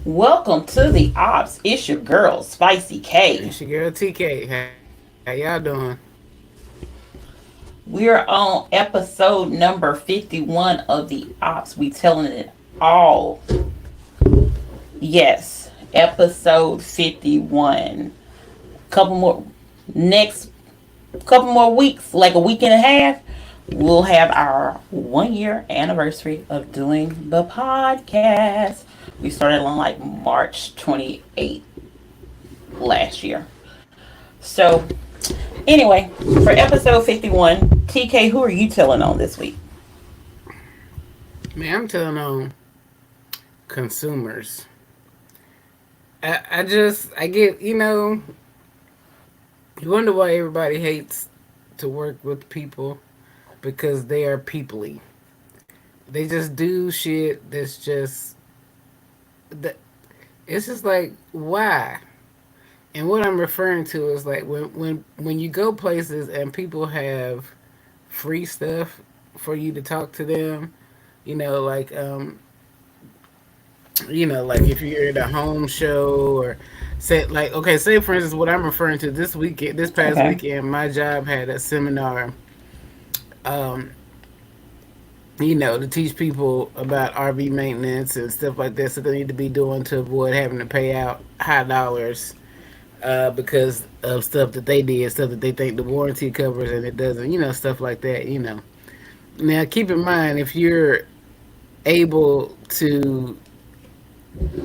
Welcome to the Ops. It's your girl, Spicy K. It's your girl TK. How y'all doing? We're on episode number 51 of the Ops. We telling it all. Yes, episode 51. Couple more next couple more weeks, like a week and a half, we'll have our 1 year anniversary of doing the podcast. We started on like March 28th last year. So, anyway, for episode 51, TK, who are you telling on this week? Man, I'm telling on consumers. I get, you wonder why everybody hates to work with people because they are peoply. They just do shit that's just, that it's just like, why? And what I'm referring to is like when you go places and people have free stuff for you to talk to them, you know, like like if you're at a home show or say like okay, say for instance what I'm referring to this past Okay. weekend, my job had a seminar, um, to teach people about RV maintenance and stuff like that, so they need to be doing to avoid having to pay out high dollars because of stuff that they did, stuff that they think the warranty covers and it doesn't, stuff like that. Now, keep in mind if you're able to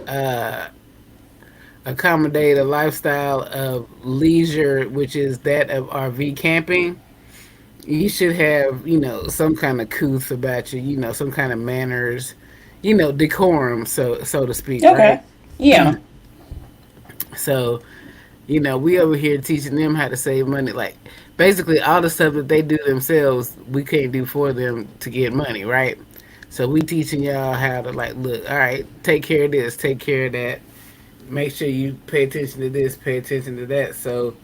uh, accommodate a lifestyle of leisure, which is that of RV camping, you should have, some kind of couth about you, some kind of manners, decorum, so to speak, Okay. right? Yeah. So, we over here teaching them how to save money. Like, basically, all the stuff that they do themselves, we can't do for them to get money, right? So we teaching y'all how to like look. All right, take care of this, take care of that. Make sure you pay attention to this, pay attention to that. So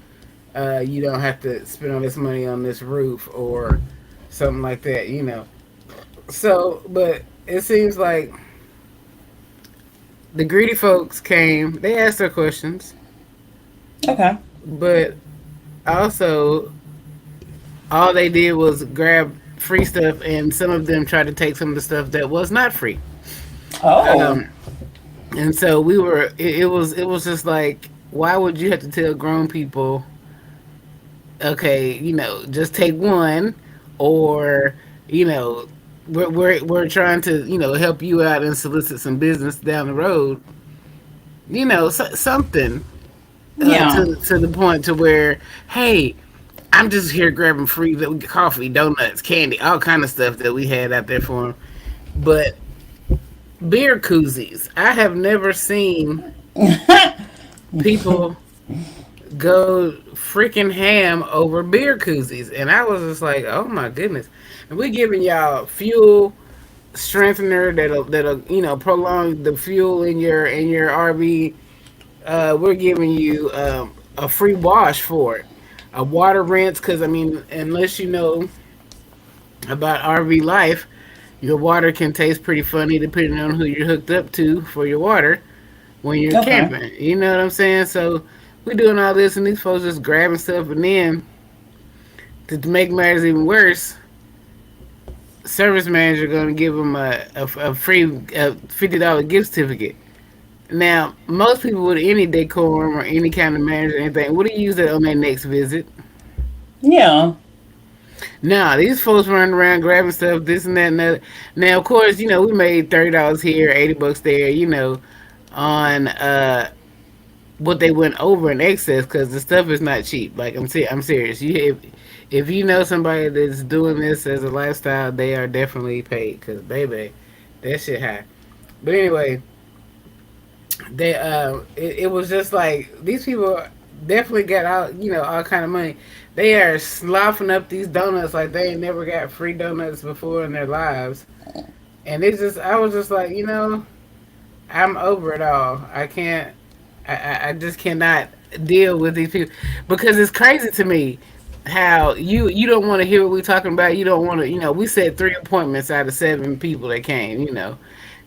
you don't have to spend all this money on this roof or something like that. So, but it seems like the greedy folks came. They asked their questions, Okay. but also all they did was grab free stuff, and some of them tried to take some of the stuff that was not free. Oh. Um, and so we were. It was just like, why would you have to tell grown people, okay, just take one, or you know, we're trying to help you out and solicit some business down the road. Something Yeah. to the point to where, hey, I'm just here grabbing free coffee, donuts, candy, all kind of stuff that we had out there for them. But beer koozies, I have never seen people go freaking ham over beer koozies, and I was just like, oh my goodness. And we giving y'all fuel strengthener that'll prolong the fuel in your RV. We're giving you a free wash for it, a water rinse, because I mean, unless you know about RV life, your water can taste pretty funny depending on who you're hooked up to for your water when you're Okay. camping. You know what I'm saying? So we're doing all this, and these folks just grabbing stuff, and then to make matters even worse, service manager going to give them a free $50 gift certificate. Now, most people with any decorum or any kind of manners or anything would have used it on their next visit. Yeah. Now, these folks running around grabbing stuff, this and that and that. Now, of course, we made $30 here, $80 there, on what they went over in excess because the stuff is not cheap. Like I'm serious. If you know somebody that's doing this as a lifestyle, they are definitely paid. Cause baby, that shit high. But anyway, it was just like these people definitely got out, all kind of money. They are sloughing up these donuts like they ain't never got free donuts before in their lives. And I was just like, I'm over it all. I can't. I just cannot deal with these people because it's crazy to me how you don't want to hear what we're talking about. You don't want to. We said 3 appointments out of 7 people that came.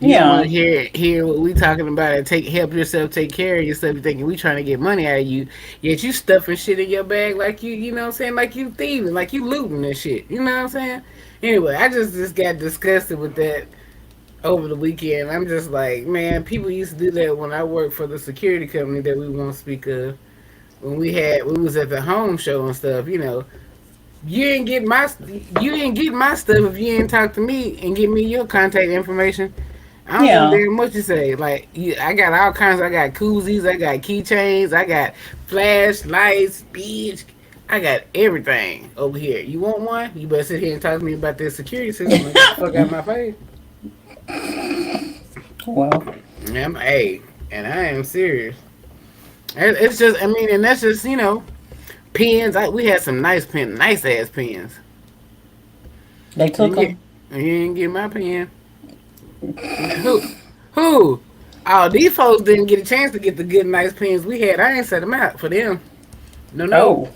You don't want to Yeah. hear what we talking about and help yourself take care of yourself. You thinking we trying to get money out of you, yet you stuffing shit in your bag like you know what I'm saying, like you thieving, like you looting and shit. You know what I'm saying? Anyway, I just got disgusted with that over the weekend. I'm just like, man, people used to do that when I worked for the security company that we won't speak of. When we was at the home show and stuff, you know, you didn't get my stuff if you didn't talk to me and give me your contact information. I don't give a Yeah. damn what you say. Like, I got all kinds. I got koozies. I got keychains. I got flashlights, bitch. I got everything over here. You want one? You better sit here and talk to me about this security system and get the fuck out of my face. Well, Hey, and I am serious. It's just, I mean, and that's just, pens. We had some nice ass pens. they You took didn't get, them. you didn't get my pen. Who? Who? Oh, these folks didn't get a chance to get the good, nice pens we had. I ain't set them out for them. No, no. Oh.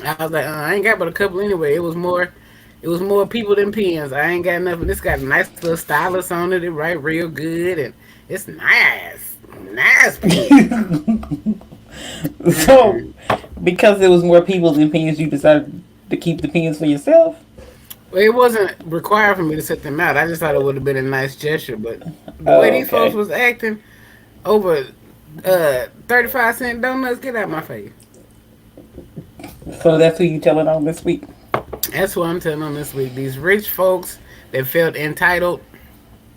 I was like, I ain't got but a couple anyway. It was more people than pens. I ain't got enough. This got a nice little stylus on it. It write real good, and it's nice, nice pen. So, because there was more people than pens, you decided to keep the pens for yourself? Well, it wasn't required for me to set them out. I just thought it would have been a nice gesture, but the way Oh, these folks okay. was acting over 35-cent donuts, get out my face. So that's who you telling on this week? That's what I'm telling them this week. These rich folks that felt entitled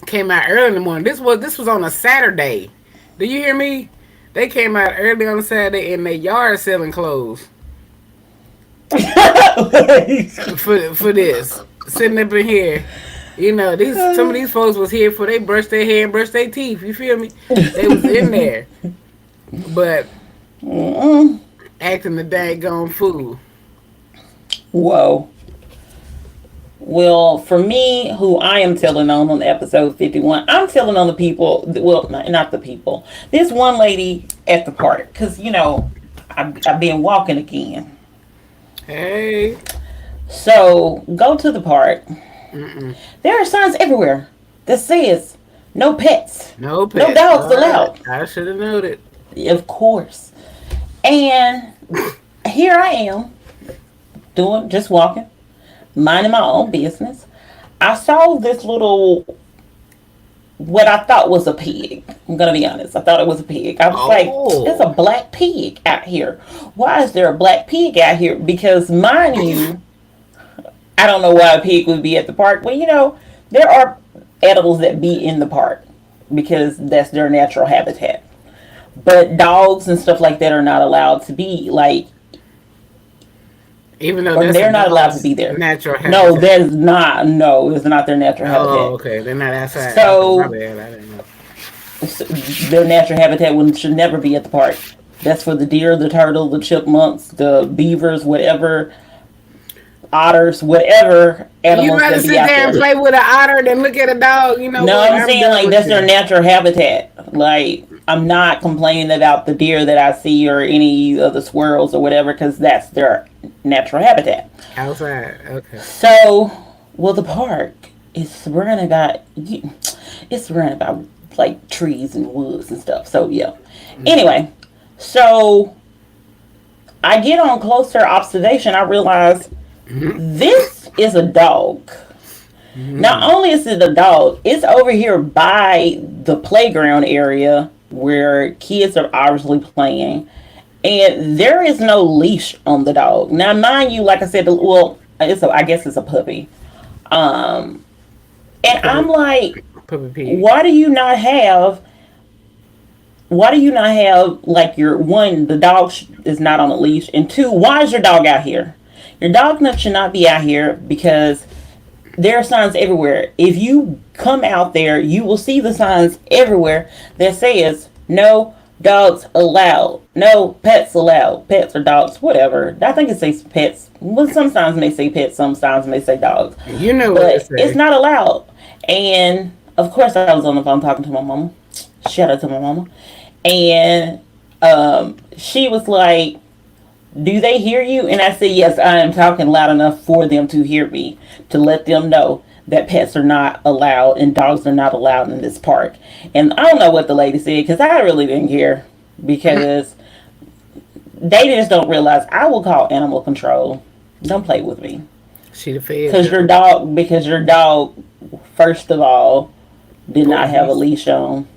came out early in the morning. This was on a Saturday. Do you hear me? They came out early on a Saturday in their yard selling clothes for this. Sitting up in here. You know, some of these folks was here for they brush their hair and brush their teeth. You feel me? They was in there. But Mm-mm. acting the daggone fool. Whoa. Well, for me, who I am telling on episode 51, I'm telling on the people, well, not the people. This one lady at the park, because, I've been walking again. Hey. So, go to the park. Mm-mm. There are signs everywhere that says, no pets, No no pets. dogs All right. allowed. I should have known it. Of course. And here I am, just walking, minding my own business. I saw this little, what I thought was a pig. I'm gonna be honest. I thought it was a pig. I was like, there's a Oh. black pig out here. Why is there a black pig out here? Because mind you, I don't know why a pig would be at the park. Well, there are animals that be in the park because that's their natural habitat. But dogs and stuff like that are not allowed to be like, Even though or that's a they're not allowed to dog's be there. natural No, habitat. that is not. No, it's not their natural Oh, habitat. okay. They're not outside. Okay, my So bad. I didn't know. their natural habitat should never be at the park. That's for the deer, the turtle, the chipmunks, the beavers, whatever, otters, whatever You animals rather that be sit out there and there. play with an otter than look at a dog. You know No, what? I'm I'm saying done like with that's their you. natural habitat. Like I'm not complaining about the deer that I see or any of the squirrels or whatever because that's their natural habitat. Outside. Okay. So, well, the park is surrounded by it's surrounded by like trees and woods and stuff. So yeah. Anyway, so I get on closer observation. I realize this is a dog. Not only is it a dog, it's over here by the playground area where kids are obviously playing, and there is no leash on the dog. Now, mind you, like I said, well, I guess it's a puppy. And I'm Puppy, like, puppy pig. why do you not have? Why do you not have like your one? The dog is not on a leash, and two, why is your dog out here? Your dog should not be out here because there are signs everywhere. If you come out there, you will see the signs everywhere that says no dogs allowed, no pets allowed, pets or dogs, whatever. I think it says pets. Well, sometimes may say pets, sometimes may say dogs, You know what to but it's say. not allowed. And of course, I was on the phone talking to my mama. Shout out to my mama, and she was like, do they hear you? And I said, yes, I am talking loud enough for them to hear me, to let them know that pets are not allowed and dogs are not allowed in this park. And I don't know what the lady said because I really didn't care because they just don't realize I will call animal control. Don't play with me. She the feds Because your dog, first of all, did not have a police. leash on.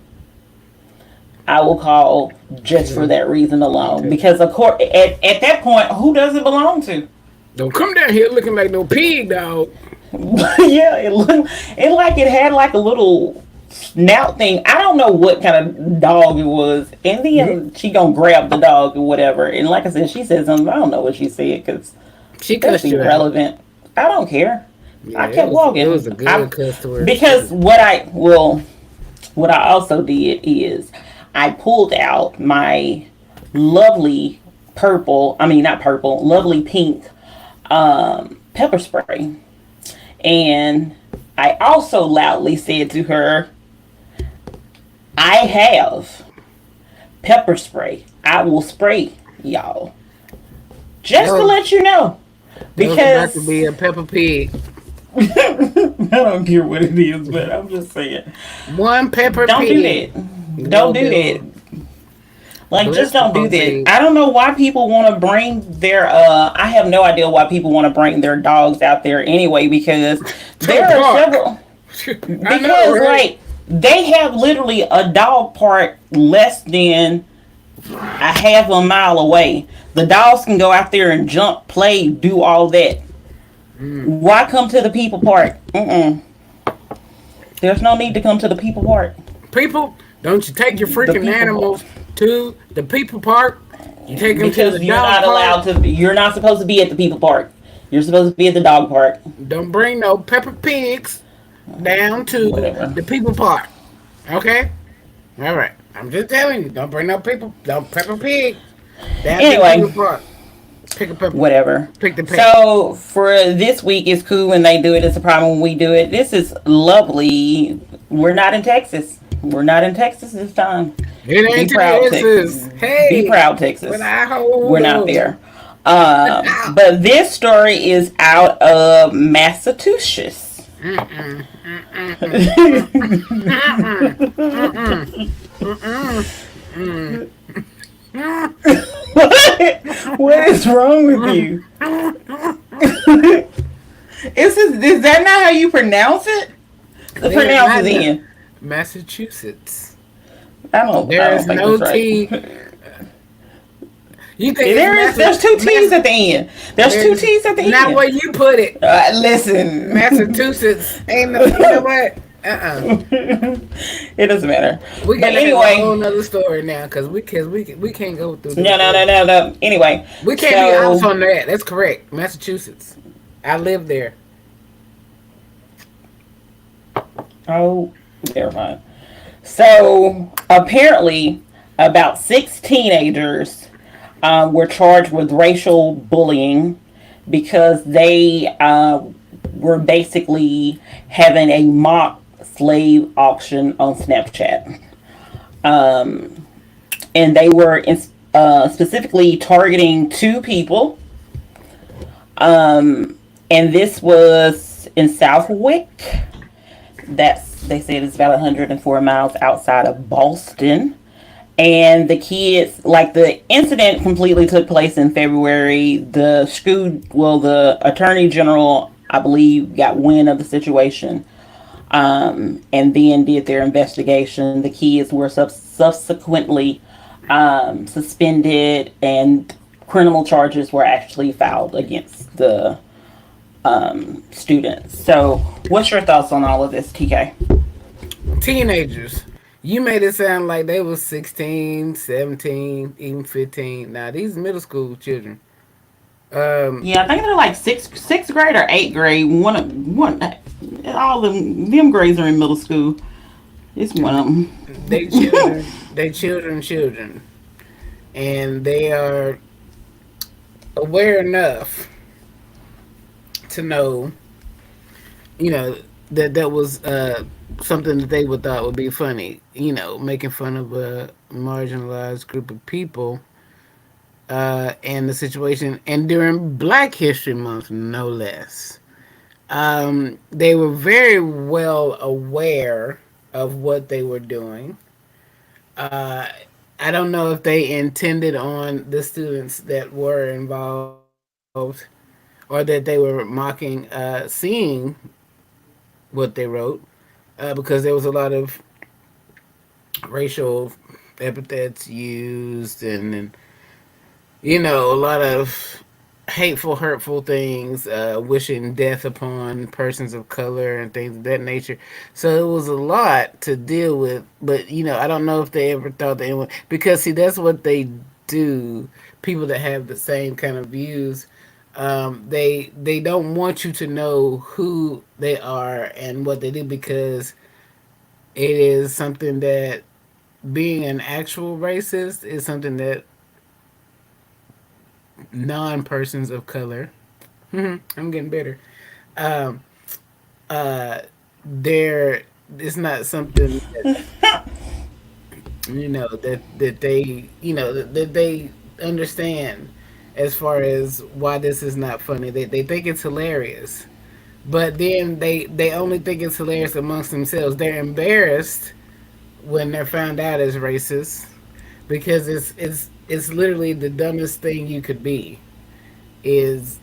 I will call just for that reason alone. Okay. Because of course, at that point, who does it belong to? Don't come down here looking like no pig, dog. Yeah, it like it had like a little snout thing. I don't know what kind of dog it was. And then she gonna grab the dog or whatever. And like I said, she said something. I don't know what she said because She that's cussed you out. irrelevant. I don't care. Yeah, I kept walking. it was a good cuss to her. Because what I also did is I pulled out my lovely purple. I mean not purple, lovely pink pepper spray. And I also loudly said to her, I have pepper spray. I will spray y'all. Just to No, let you know. it was about Because to be a Peppa Pig. I don't care what it is, but I'm just saying. One Pepper Don't do Pig. that. No Don't do bill. that. Like, Bless just the don't do that. puppy. I don't know why people want to bring their. I have no idea why people want to bring their dogs out there anyway. Because To there the are park. several. I know, Because right? like they have literally a dog park less than a half a mile away. The dogs can go out there and jump, play, do all that. Why come to the people park? There's no need to come to the people park. People, don't you take your The freaking people animals park. to the people park. You take them to Because the you're dog not allowed park. to. You're not supposed to be at the people park. You're supposed to be at the dog park. Don't bring no Peppa Pigs down to Whatever. the people park. Okay? All right. I'm just telling you, don't bring no Peppa Pig down to the people Anyway, park. Pick a pepper. whatever. Pick the pepper. So for this week, it's cool when they do it. It's a problem when we do it. This is lovely. We're not in Texas. We're not in Texas this time. It Be ain't proud, Texas. Texas. Be Hey, proud, but Texas. I hold We're not on. there. But this story is out of Massachusetts. What is wrong with you? Is that not how you pronounce it? The They're pronounce not is in. Massachusetts. I There don't is think no that's right. T. You think There's two T's at the end. There's two T's at the Not end. where you put it. Listen. Massachusetts ain't no. You know what? It doesn't matter. We But can have a whole anyway, nother story now because we can't go through this. no. Anyway, We can't be honest so on that. That's correct. Massachusetts. I live there. oh, never mind. So apparently, about 6 teenagers were charged with racial bullying because they were basically having a mock slave auction on Snapchat. And they were specifically targeting two people. And this was in Southwick. They said it's about 104 miles outside of Boston. And the kids, like the incident completely took place in February. The attorney general, I believe, got wind of the situation, and then did their investigation. The kids were subsequently suspended, and criminal charges were actually filed against the students. So, what's your thoughts on all of this, TK? Teenagers. You made it sound like they was 16, 17, even 15. Now these middle school children. Um, Yeah, I think they're like sixth grade or eighth grade. One, all of them grades are in middle school. It's one of they them. children. They children, and they are aware enough to know, that was something that they would thought would be funny. Making fun of a marginalized group of people, and the situation, and during Black History Month, no less. They were very well aware of what they were doing. Uh, I don't know if they intended on the students that were involved or that they were mocking seeing what they wrote because there was a lot of racial epithets used and a lot of hateful, hurtful things, wishing death upon persons of color and things of that nature. So it was a lot to deal with. But I don't know if they ever thought that anyone, because see, that's what they do. People that have the same kind of views, they don't want you to know who they are and what they do because it is something that being an actual racist is something that non persons of color. I'm getting better. Um, uh, there, it's not something that that they that they understand as far as why this is not funny. They think it's hilarious, but then they only think it's hilarious amongst themselves. They're embarrassed when they're found out as racist because it's literally the dumbest thing you could be is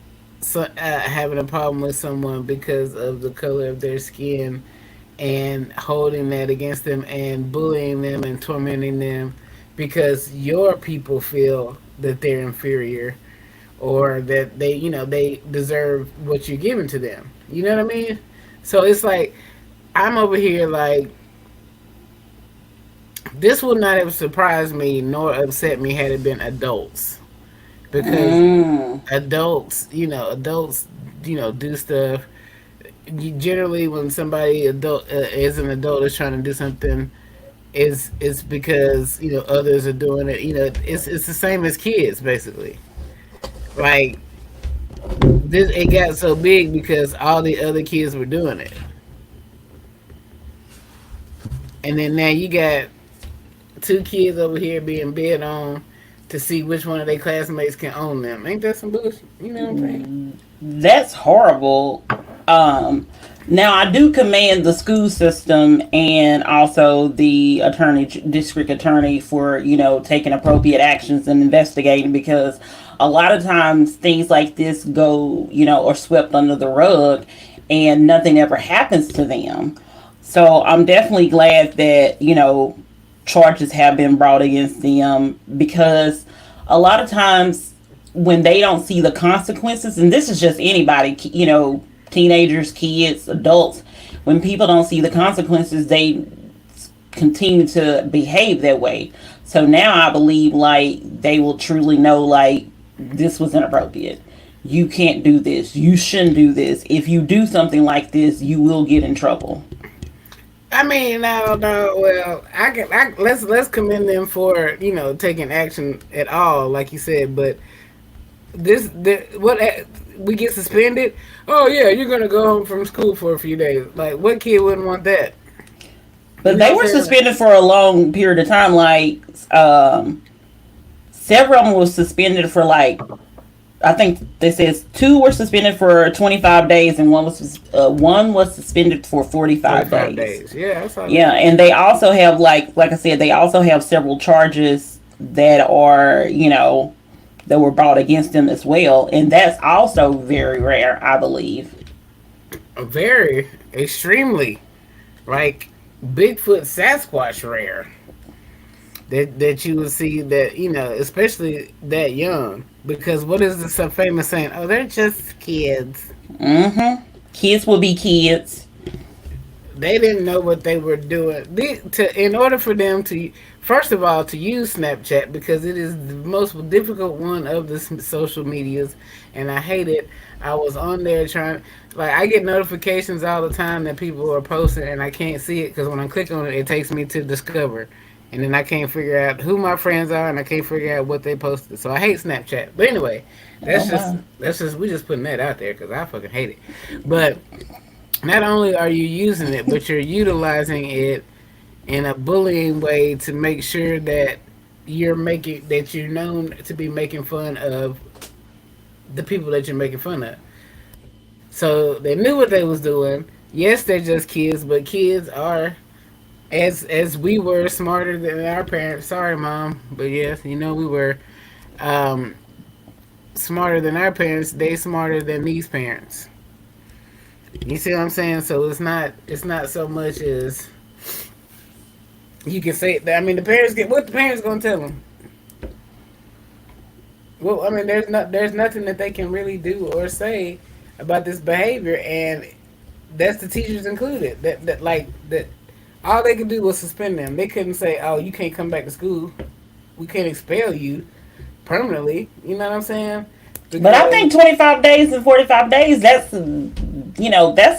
having a problem with someone because of the color of their skin and holding that against them and bullying them and tormenting them because your people feel that they're inferior or that they deserve what you're giving to them. You know what I mean? So it's like I'm over here like this would not have surprised me nor upset me had it been adults because Mm. adults do stuff. Generally when somebody adult is an adult is trying to do something is it's because others are doing it. It's the same as kids basically. Like this, it got so big because all the other kids were doing it, and then now you got two kids over here being bid on to see which one of their classmates can own them. Ain't that some bullshit? You know what I'm saying? That's horrible. Um, Now I do commend the school system and also the district attorney for taking appropriate actions and investigating because a lot of times things like this go are swept under the rug and nothing ever happens to them. So I'm definitely glad that charges have been brought against them because a lot of times when they don't see the consequences, and this is just anybody, teenagers, kids, adults, when people don't see the consequences, they continue to behave that way. So now I believe like they will truly know like this was inappropriate. You can't do this. You shouldn't do this. If you do something like this, you will get in trouble. I mean, no. Well, let's commend them for taking action at all, like you said. But what we get suspended? Oh yeah, you're gonna go home from school for a few days. Like, what kid wouldn't want that? You But know they what were I'm saying? suspended for a long period of time. Like several of them was suspended for like I think they says two were suspended for 25 days and one was suspended for 45 days. 45 days. Yeah, I saw Yeah, that. and they also have like I said, they also have several charges that are that were brought against them as well, and that's also very rare, I believe. Very extremely like Bigfoot, Sasquatch rare. That you would see that especially that young because what is this so famous saying? Oh, they're just kids. Mm-hmm. Kids will be kids. They didn't know what they were doing. In order for them to, first of all, to use Snapchat because it is the most difficult one of the social medias, and I hate it. I was on there trying, like, I get notifications all the time that people are posting, and I can't see it because when I click on it, it takes me to Discover, and then I can't figure out who my friends are, and I can't figure out what they posted. So I hate Snapchat. But anyway, Oh that's just wow. that's just we just putting that out there because I fucking hate it. But not only are you using it, but you're utilizing it in a bullying way to make sure that you're known to be making fun of the people that you're making fun of. So they knew what they was doing. Yes, they're just kids, but kids are as we were smarter than our parents. Sorry, mom, but yes, we were um, smarter than our parents. They smarter than these parents. You see what I'm saying? So it's not so much as you can say. I mean, the parents get what the parents gonna tell them. Well, I mean, there's nothing that they can really do or say about this behavior, and that's the teachers included. That all they could do was suspend them. They couldn't say, "Oh, you can't come back to school. We can't expel you permanently." You know what I'm saying? But I Because think 25 days and 45 days, that's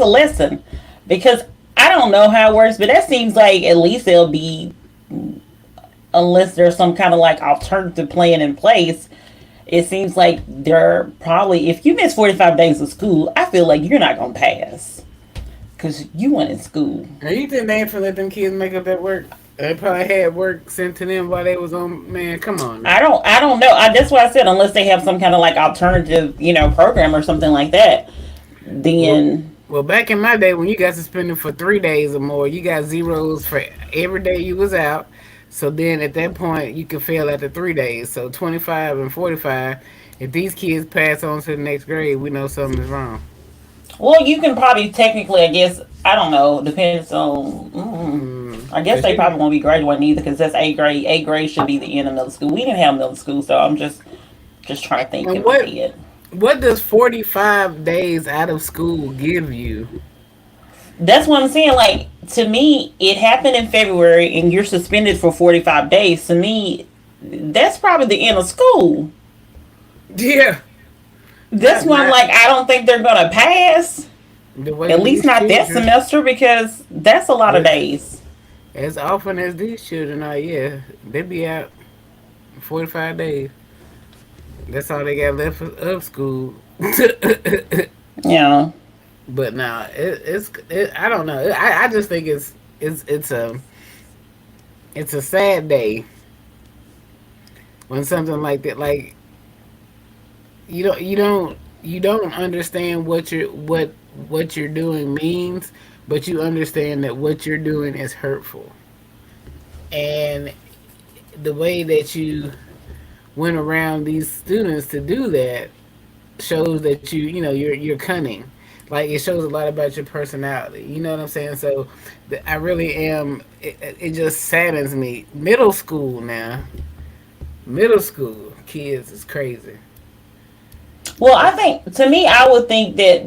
a lesson. Because I don't know how it works, but that seems like at least there'll be, unless there's some kind of like alternative plan in place, it seems like there probably, if you miss 45 days of school, I feel like you're not going to pass. Because you went in school. and you think they ain't finna let them kids make up that work? They probably had work sent to them while they was on. Man, come on now. I don't know. That's why I said unless they have some kind of like alternative, program or something like that, Well, then well, back in my day, when you got suspended for 3 days or more, you got zeros for every day you was out. So then at that point, you could fail after 3 days. So 25 and 45. If these kids pass on to the next grade, we know something is wrong. well, you can probably technically, I guess, I don't know, depends on. I guess Cause they you, probably won't be graduating either because that's eighth grade. Eighth grade should be the end of middle school. We didn't have middle school, so I'm just trying to think and in my what head. what does 45 days out of school give you? That's what I'm saying. Like to me, it happened in February, and you're suspended for 45 days. To me, that's probably the end of school. Yeah, That's not why I'm not like, I don't think they're gonna pass. the way At least these not that children. semester because that's a lot of But days. as often as these children are, yeah, they be out 45 days. That's all they got left of school. Yeah. But now I don't know. I just think it's a sad day when something like that, like you don't understand what you're doing means, but you understand that what you're doing is hurtful, and the way that you went around these students to do that shows that you're cunning. Like it shows a lot about your personality. You know what I'm saying? So I really am. It just saddens me. Middle school now. Middle school kids is crazy. Well, I think to me, I would think that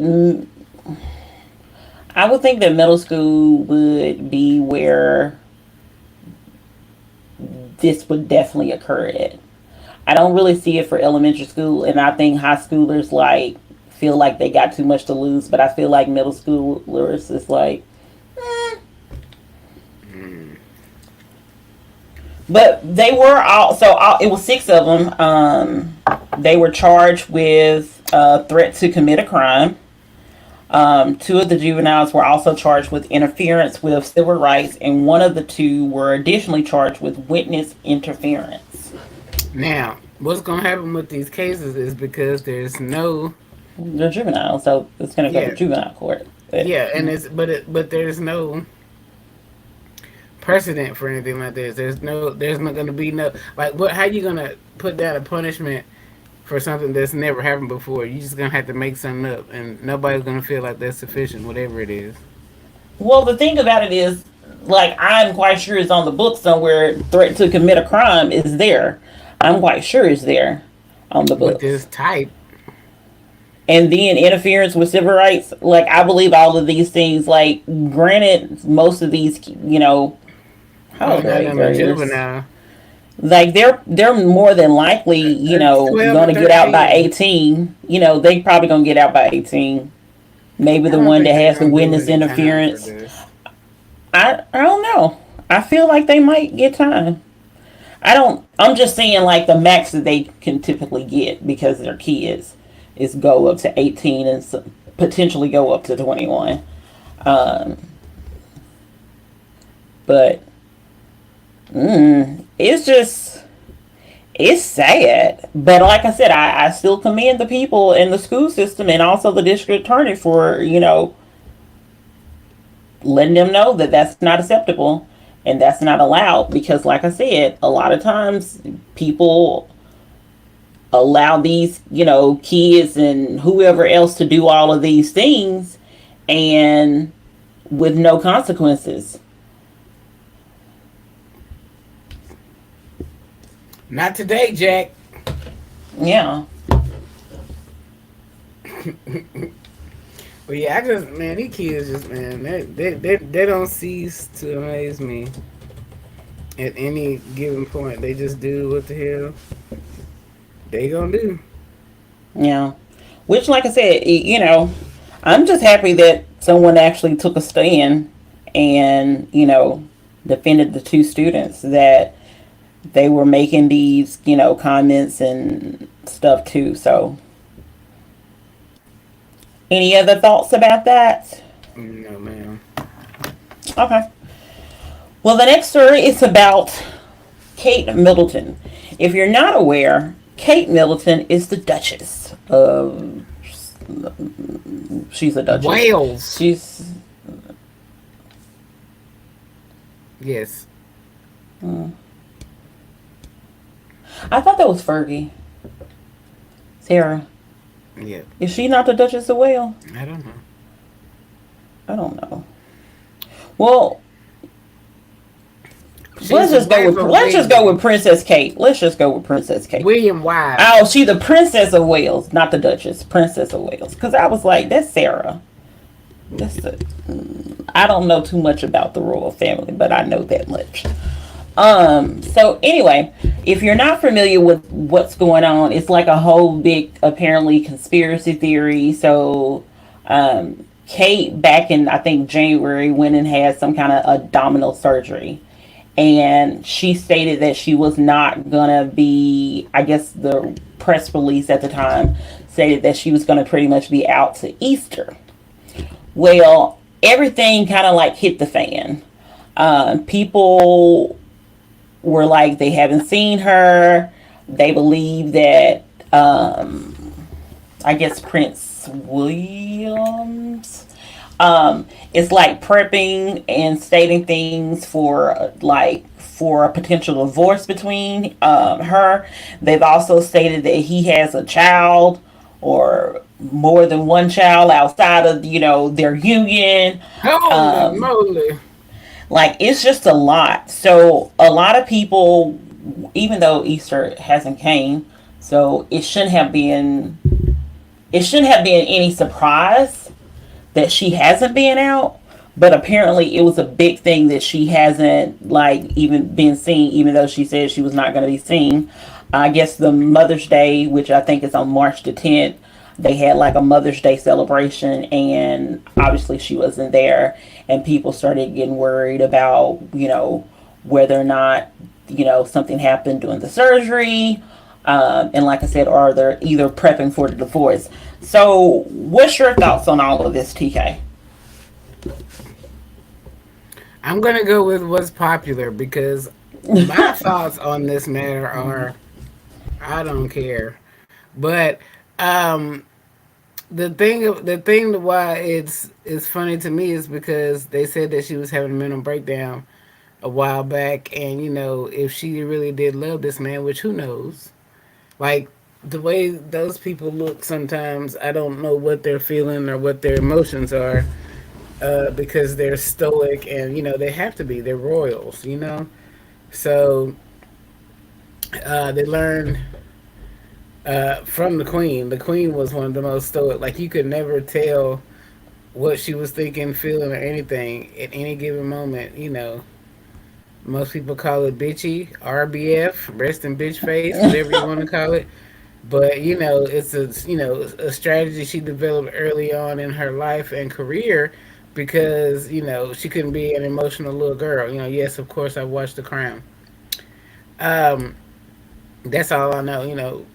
middle school would be where this would definitely occur at. I don't really see it for elementary school, and I think high schoolers like feel like they got too much to lose, but I feel like middle schoolers is like, eh. But they were all so it was six of them. They were charged with threat to commit a crime. Two of the juveniles were also charged with interference with civil rights, and one of the two were additionally charged with witness interference. Now, what's gonna happen with these cases is because there's no. They're juveniles, so it's going to go to Yeah, juvenile court. But, yeah, and but there's no precedent for anything like this. There's not gonna be no, like, what? How you gonna put down a punishment for something that's never happened before? You just gonna have to make something up, and nobody's gonna feel like that's sufficient, whatever it is. well, the thing about it is, like, I'm quite sure it's on the book somewhere. Threat to commit a crime is there. I'm quite sure it's there on the With books. this type, And then interference with civil rights. Like, I believe all of these things. Like, granted, most of these, how well, old are now eighth I'm a graders? juvenile. Like, they're more than likely, That's 12 going and to get out by 13. 18. They probably going to get out by 18. Maybe I the don't one think that they're has the gonna do witness any time for interference. this. I don't know. I feel like they might get time. I don't. I'm just saying, like, the max that they can typically get because they're kids is go up to 18 and potentially go up to 21. Um, but it's just It's sad, but like I said, I still commend the people in the school system and also the district attorney for letting them know that that's not acceptable and that's not allowed, because like I said, a lot of times people allow these kids and whoever else to do all of these things, and with no consequences. Not today, Jack. Yeah. But yeah, I just man, these kids just man, they don't cease to amaze me at any given point. They just do what the hell they gonna do. Yeah. Which, like I said, I'm just happy that someone actually took a stand and, defended the two students that they were making these, comments and stuff too. So, any other thoughts about that? No, man. Okay. Well, the next story is about Kate Middleton. If you're not aware, Kate Middleton is the Duchess of. She's a Duchess. Wales. She's. Yes. Uh, I thought that was Fergie. Sarah. Yeah. Is she not the Duchess of Wales? I don't know. I don't know. Well, She's the wife of let's just go William. with Princess Kate. Let's just go with Princess Kate. William wife. Oh, she the Princess of Wales, not the Duchess. Princess of Wales. Because I was like, that's Sarah. That's the. I don't know too much about the royal family, but I know that much. So anyway, if you're not familiar with what's going on, it's like a whole big apparently conspiracy theory. So Kate back in I think January went and had some kind of abdominal surgery, and she stated that she was not gonna be, I guess the press release at the time stated that she was gonna pretty much be out to Easter. Well, everything kind of like hit the fan. People were like they haven't seen her. They believe that I guess Prince Williams is like prepping and stating things for a potential divorce between her. They've also stated that he has a child or more than one child outside of their union. Holy Um, moly. like it's just a lot. So a lot of people, even though Easter hasn't came, so it shouldn't have been any surprise that she hasn't been out. But apparently it was a big thing that she hasn't like even been seen, even though she said she was not going to be seen. I guess the Mother's Day, which I think is on March the 10th, they had like a Mother's Day celebration, and obviously she wasn't there, and people started getting worried about whether or not something happened during the surgery, and like I said, are they either prepping for the divorce. So, what's your thoughts on all of this, TK? I'm gonna go with what's popular because my thoughts on this matter are I don't care. But um the thing why it's funny to me is because they said that she was having a mental breakdown a while back, and if she really did love this man, which who knows, like the way those people look sometimes, I don't know what they're feeling or what their emotions are, because they're stoic, and they have to be, they're royals. So they learned from the queen. The queen was one of the most stoic. Like you could never tell what she was thinking, feeling, or anything at any given moment. Most people call it bitchy, RBF, rest in bitch face, whatever you want to call it. But it's a strategy she developed early on in her life and career because she couldn't be an emotional little girl. Yes, of course I watched The Crown. Um, that's all I know.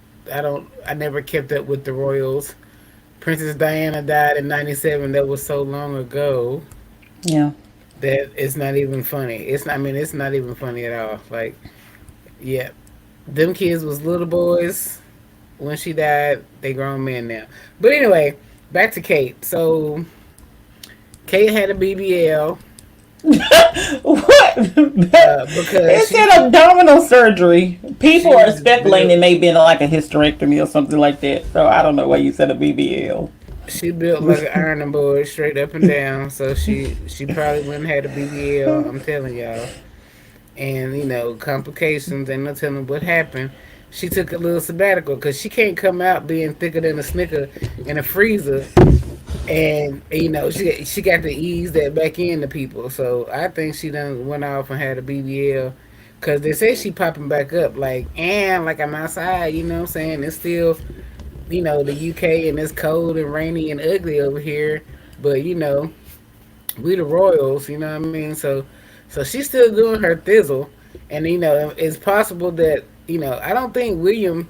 I never kept up with the royals. Princess Diana died in '97. That was so long ago Yeah. that it's not even funny. It's not. I mean, it's not even funny at all. Like, yeah. Them kids was little boys when she died. They grown men now. But anyway, back to Kate. So Kate had a BBL What? because It she said abdominal surgery. People are she's speculating it built may have been like a hysterectomy or something like that. So I don't know why you said a BBL. she built like an ironing board straight up and down. So she probably went and had a BBL. I'm telling y'all. And complications. Ain't no telling what happened. She took a little sabbatical because she can't come out being thicker than a snicker in a freezer. And she got to ease that back into people. So I think she done went off and had a BBL because they say she popping back up like I'm outside. You know what I'm saying? It's still the UK and it's cold and rainy and ugly over here. But we the royals. You know what I mean? So she's still doing her thizzle, and it's possible that I don't think William.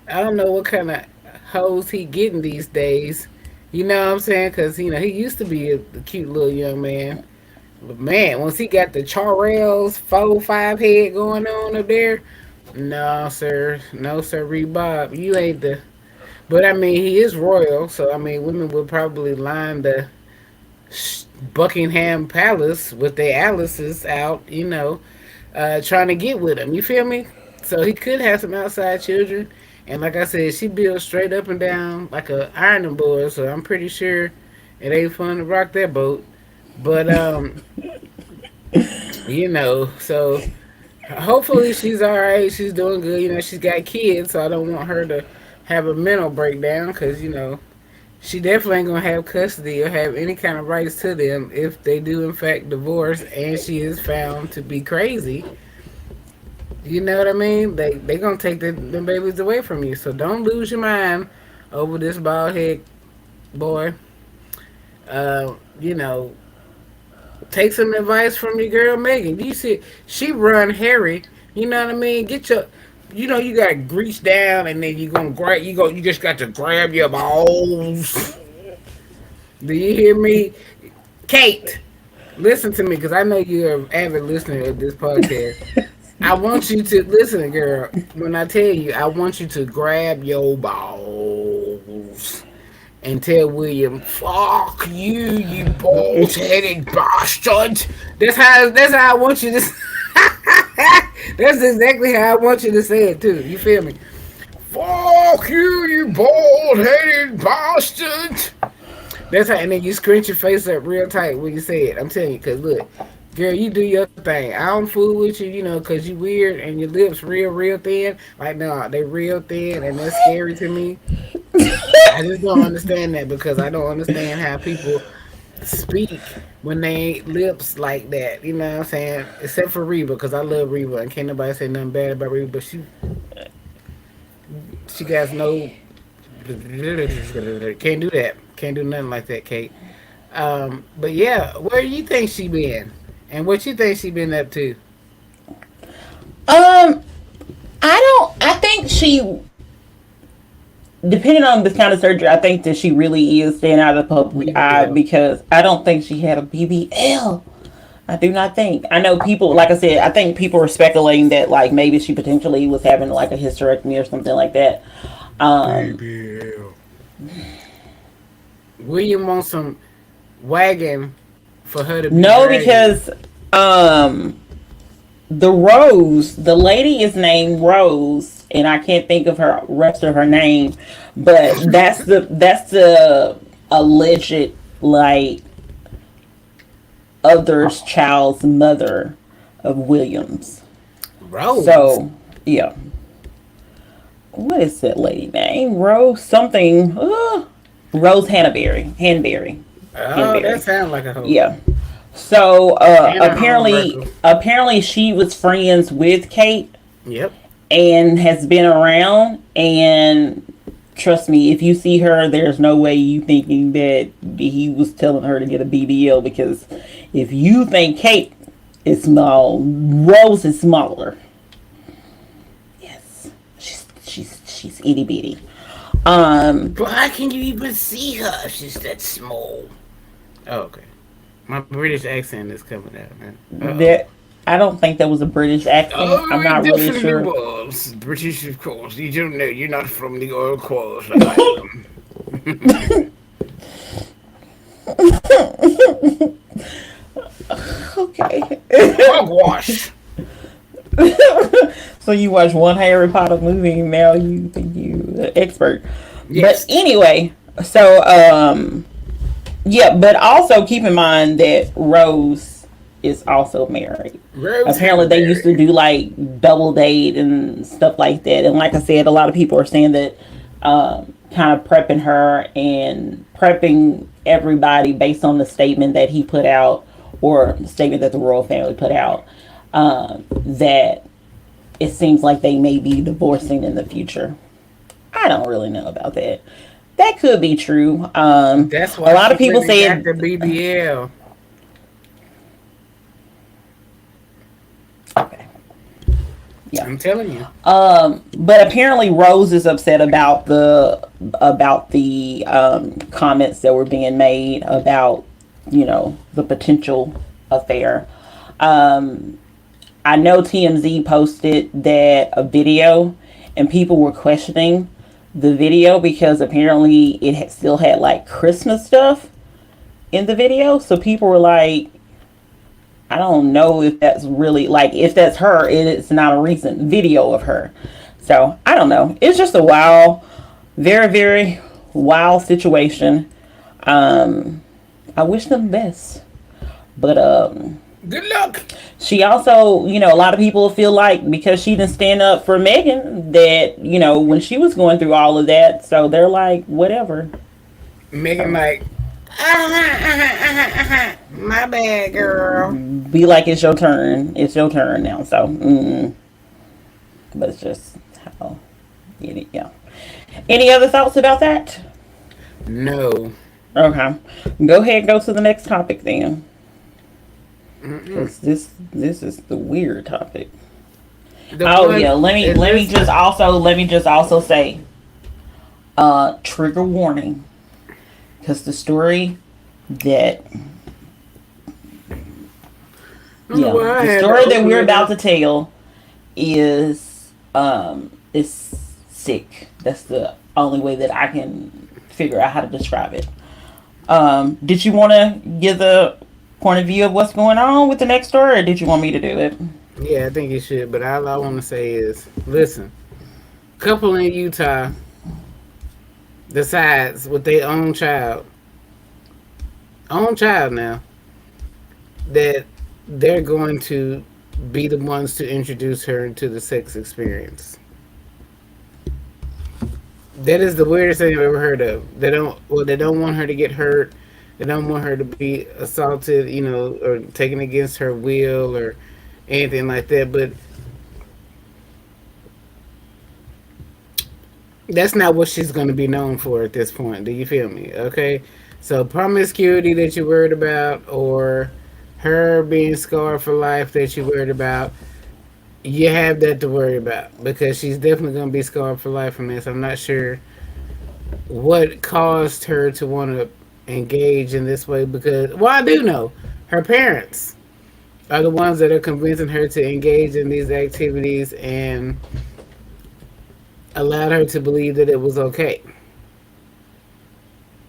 I don't know what kind of hoes he getting these days. You know what I'm saying? Because he used to be a cute little young man. But man, once he got the Charles 4-5 head going on up there, no sir, no sir, Bob, you ain't the. But I mean, he is royal, so I mean, women would probably line the Buckingham Palace with their Alice's out, trying to get with him. You feel me? So he could have some outside children. And like I said, she built straight up and down like a ironing board. So I'm pretty sure it ain't fun to rock that boat. But so hopefully she's all right. She's doing good. She's got kids, so I don't want her to have a mental breakdown because she definitely ain't gonna have custody or have any kind of rights to them if they do in fact divorce and she is found to be crazy. You know what I mean? They gonna take them babies away from you. So don't lose your mind over this bald head boy. Uh, you know, take some advice from your girl Megan. You see, she run Harry. You know what I mean? Get your, you gotta grease down, and then you gonna grab. You just got to grab your balls. Do you hear me, Kate? Listen to me, because I know you're an avid listener of this podcast. I want you to listen, girl. When I tell you, I want you to grab your balls and tell William, "Fuck you, you bald-headed bastard." That's how I want you to. That's exactly how I want you to say it too. You feel me? Fuck you, you bald-headed bastard. That's how, and then you scrunch your face up real tight when you say it. I'm telling you, cause look, girl, you do your thing. I don't fool with you, cause you weird and your lips real thin. Like no, they real thin, and that's scary to me. I just don't understand that because I don't understand how people speak when they ain't lips like that. You know what I'm saying? Except for Reba, because I love Reba and can't nobody say nothing bad about Reba. But she got no can't do that. Can't do nothing like that, Kate. But yeah, where you think she been, and what you think she been up to? Um, I don't. I think she, depending on this kind of surgery, I think that she really is staying out of the public eye Yeah. because I don't think she had a BBL. I do not think. I know people, like I said, I think people are speculating that like maybe she potentially was having like a hysterectomy or something like that. Um, Baby. William wants some wagon for her to be no, dragging. because um, the lady is named Rose, and I can't think of her rest of her name, but that's the alleged like other's child's mother of Williams. Rose. So yeah, what is that lady name? Rose something. Rose Oh, that Hanberry. sounds like a hoe. Yeah. So And a homewrecker. apparently she was friends with Kate Yep. and has been around. And trust me, if you see her, there's no way you thinking that he was telling her to get a BBL because if you think Kate is small, Rose is smaller. Yes, she's itty bitty. But how can you even see her? She's that small. Oh, okay. My British accent is coming out, man. Uh That oh. I don't think that was a British accent. I'm Oh, it not really definitely sure. was. British, of course. You don't know. You're not from the oil course like I am. Okay. Hogwash. So you watch one Harry Potter movie and now you think you an expert. But Yes. anyway, so yeah, but also keep in mind that Rose is also married. Rose Apparently they used to Hamberry. do like double date and stuff like that. And like I said, a lot of people are saying that kind of prepping her and prepping everybody based on the statement that he put out, or the statement that the royal family put out, that it seems like they may be divorcing in the future. I don't really know about that. That could be true. That's A why lot she of people went and say got it. the BBL. Okay, yeah. I'm telling you. But apparently Rose is upset about the comments that were being made about, the potential affair. Um, I know TMZ posted that a video, and people were questioning the video because apparently it still had like Christmas stuff in the video. So people were like, I don't know if that's really like, if that's her, it's not a recent video of her. So I don't know. It's just a wild, very, very wild situation. Um, I wish them the best. But Good luck. she also, a lot of people feel like because she didn't stand up for Megan that, when she was going through all of that, so they're like, whatever. Megan So like, my bad, girl. be like, it's your turn. It's your turn now. So, but it's just how, yeah. Any other thoughts about that? No. Okay. Go ahead and go to the next topic then. Mm-mm. Because this is the weird topic. The Oh one yeah, is this. let me just also say, trigger warning, because the story that I don't know why I the had to story that open we're it about up. to tell is sick. That's the only way that I can figure out how to describe it. Did you want to give the point of view of what's going on with the next story, or did you want me to do it? Yeah, I think you should. But all I want to say is, listen, couple in Utah decides with their own child now, that they're going to be the ones to introduce her into the sex experience. That is the weirdest thing I've ever heard of. They don't want her to get hurt. They don't want her to be assaulted, or taken against her will or anything like that. But that's not what she's going to be known for at this point. Do you feel me? Okay. So promiscuity that you're worried about, or her being scarred for life that you're worried about, you have that to worry about because she's definitely going to be scarred for life from this. I'm not sure what caused her to want to engage in this way because, well, I do know her parents are the ones that are convincing her to engage in these activities and allowed her to believe that it was okay,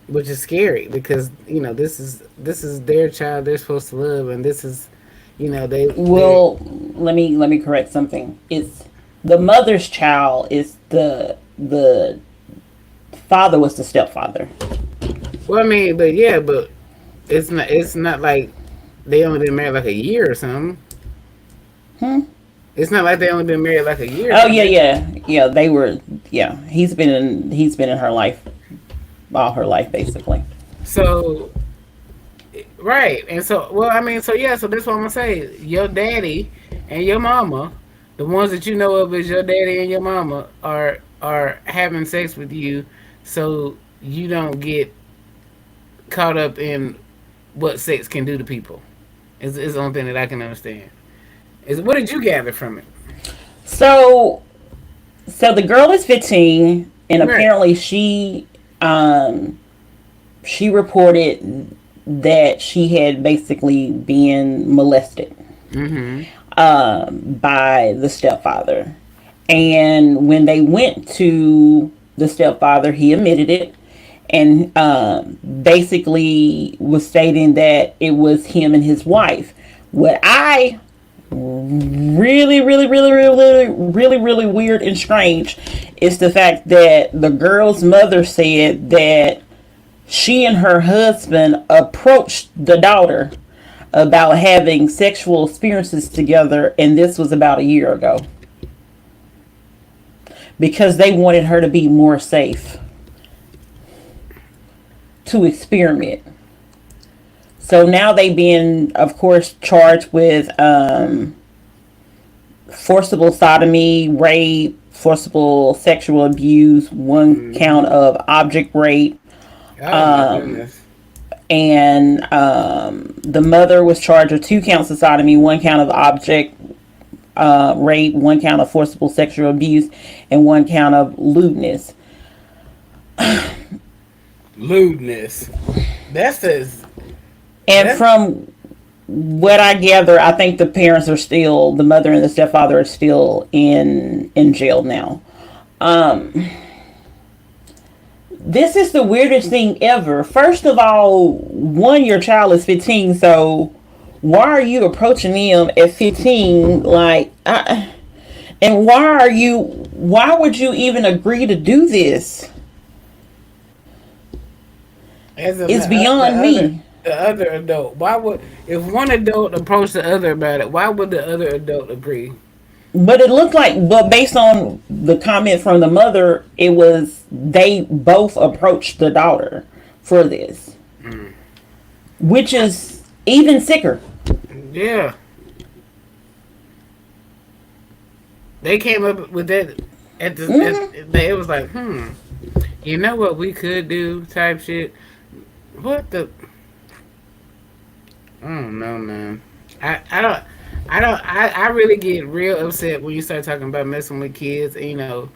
which is scary because this is their child they're supposed to love, and this is they Well, let me correct something. It's the mother's child. Is the father was the stepfather. well, I mean, but yeah, but it's not like they only been married like a year or something. Hmm. It's not like they only been married like a year or Oh yeah, something. yeah. They were. Yeah, he's been in her life all her life basically. So right, and so well, I mean, so yeah, so that's what I'm gonna say. Your daddy and your mama, the ones that you know of as your daddy and your mama, are having sex with you, so you don't get caught up in what sex can do to people. Is the only thing that I can understand. Is what did you gather from it? So so the girl is 15, and Right. apparently she reported that she had basically been molested. Mm-hmm. by the stepfather. And when they went to the stepfather, he admitted it and basically was stating that it was him and his wife. What I really weird and strange is the fact that the girl's mother said that she and her husband approached the daughter about having sexual experiences together, and this was about a year ago because they wanted her to be more safe to experiment. So now they being, of course, charged with forcible sodomy, rape, forcible sexual abuse, one count Mm-hmm. of object rape, Oh my goodness. and the mother was charged with two counts of sodomy, one count of object rape, one count of forcible sexual abuse, and one count of lewdness. Lewdness. That's as And that's from what I gather, I think the parents are still, the mother and the stepfather are still in jail now. Um, this is the weirdest thing ever. First of all, one, your child is 15, so why are you approaching them at 15? And why would you even agree to do this? as a, It's the beyond other me. the other adult. Why would if one adult approached the other about it? Why would the other adult agree? But it looked like, but based on the comment from the mother, it was they both approached the daughter for this, Mm. which is even sicker. Yeah, they came up with that at the. Hmm. It was like, you know what we could do? Type shit. What the? I don't know, man. I don't. I really get real upset when you start talking about messing with kids. You know,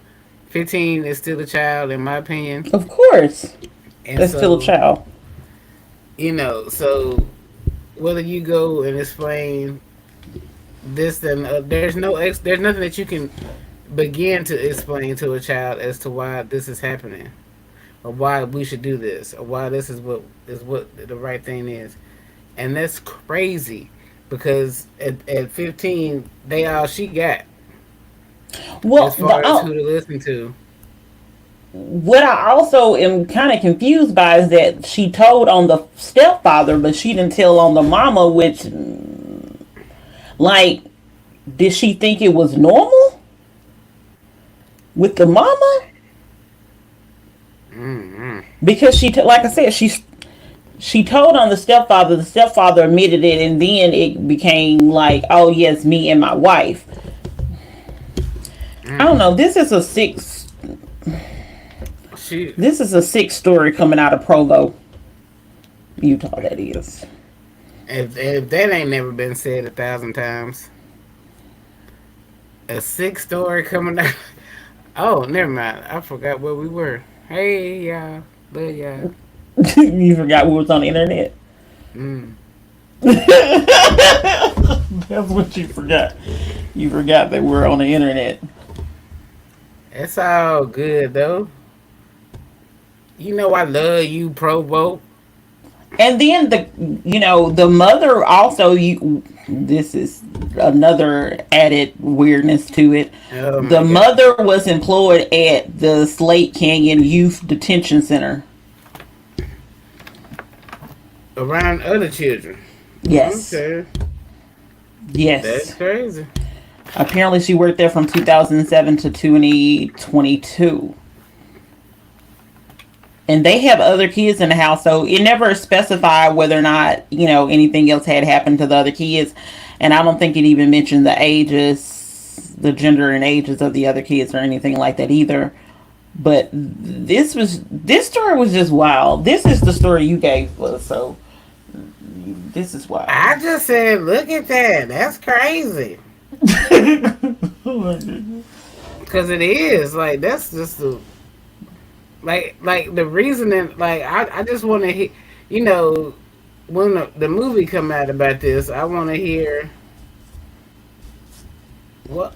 15 is still a child, in my opinion. Of course, And that's still a so, child. so whether you go and explain this, then there's nothing that you can begin to explain to a child as to why this is happening, or why we should do this, or why this is what the right thing is. And that's crazy because at 15 they all she got Well, as far as who to listen to. what I also am kind of confused by is that she told on the stepfather, but she didn't tell on the mama. Which, like, did she think it was normal with the mama? Mm-hmm. Because like I said, she told on the stepfather. The stepfather admitted it, and then it became like, oh yes, me and my wife. I don't know. She This is a sick story coming out of Provo, Utah. That is. if that ain't never been said 1,000 times, a sick story coming out. Oh, never mind. I forgot where we were. Hey y'all, love y'all. You forgot we was on the internet. Mm. That's what you forgot. You forgot that we're on the internet. It's all good though. You know I love you, Provo. And then the mother also, you this is another added weirdness to it. Oh The my god. mother was employed at the Slate Canyon Youth Detention Center. Around other children. Yes. Okay, that's Yes. crazy. Apparently she worked there from 2007 to 2022. And they have other kids in the house, so it never specified whether or not anything else had happened to the other kids. And I don't think it even mentioned the ages, the gender and ages of the other kids or anything like that either. But this story was just wild. This is the story you gave us, so this is wild. I just said, look at that. That's crazy. Oh my goodness. Cause it is like that's just the like the reasoning. Like I just want to hear. You know, when the movie come out about this, I want to hear What?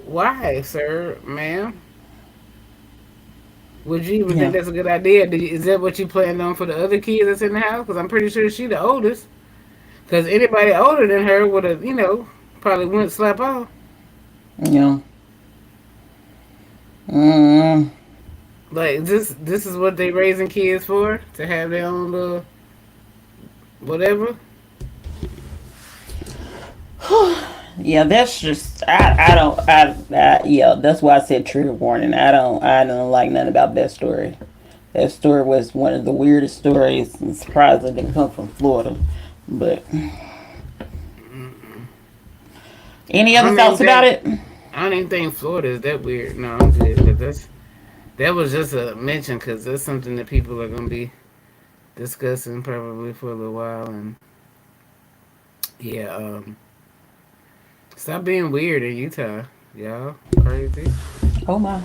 Why, sir, ma'am? Would you even think Yeah. that's a good idea? Is that what you planned on for the other kids that's in the house? Because I'm pretty sure she the oldest. Because anybody older than her would have, probably went slap off. Yeah. Mm. Like this is what they raising kids for, to have their own little whatever. Yeah, that's just I don't yeah, that's why I said trigger warning. I don't like nothing about that story. That story was one of the weirdest stories. I'm surprised it didn't come from Florida. But any I other don't even thoughts about think it? I don't even think Florida is that weird. No, I'm good. 'Cause that was just a mention because that's something that people are gonna be discussing probably for a little while. And yeah, stop being weird in Utah, y'all. Crazy. Oh my.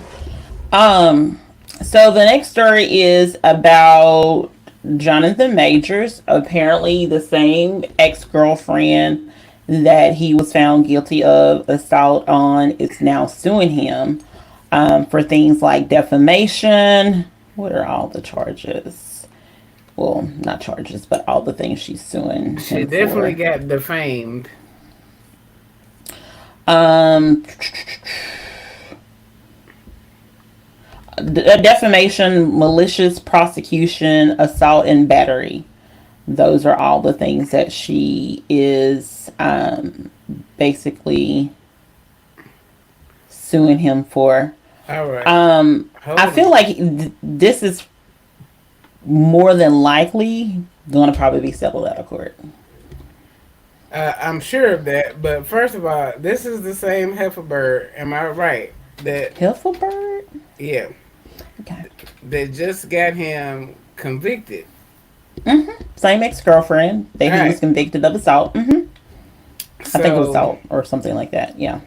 Um so the next story is about Jonathan Majors. Apparently the same ex-girlfriend that he was found guilty of assault on is now suing him for things like defamation. What are all the charges? Well, not charges, but all the things she's suing She him definitely for. got defamed. Um, defamation, malicious prosecution, assault, and battery. Those are all the things that she is basically suing him for. All right, I hold feel it. like this is more than likely going to probably be settled out of court. I'm sure of that, but first of all, this is the same Heffelberg. Am I right? That Hilfenberg? yeah, Okay. they just got him convicted. Same ex girlfriend All that he was right, convicted of assault. I think it was so assault or something like that. Yeah.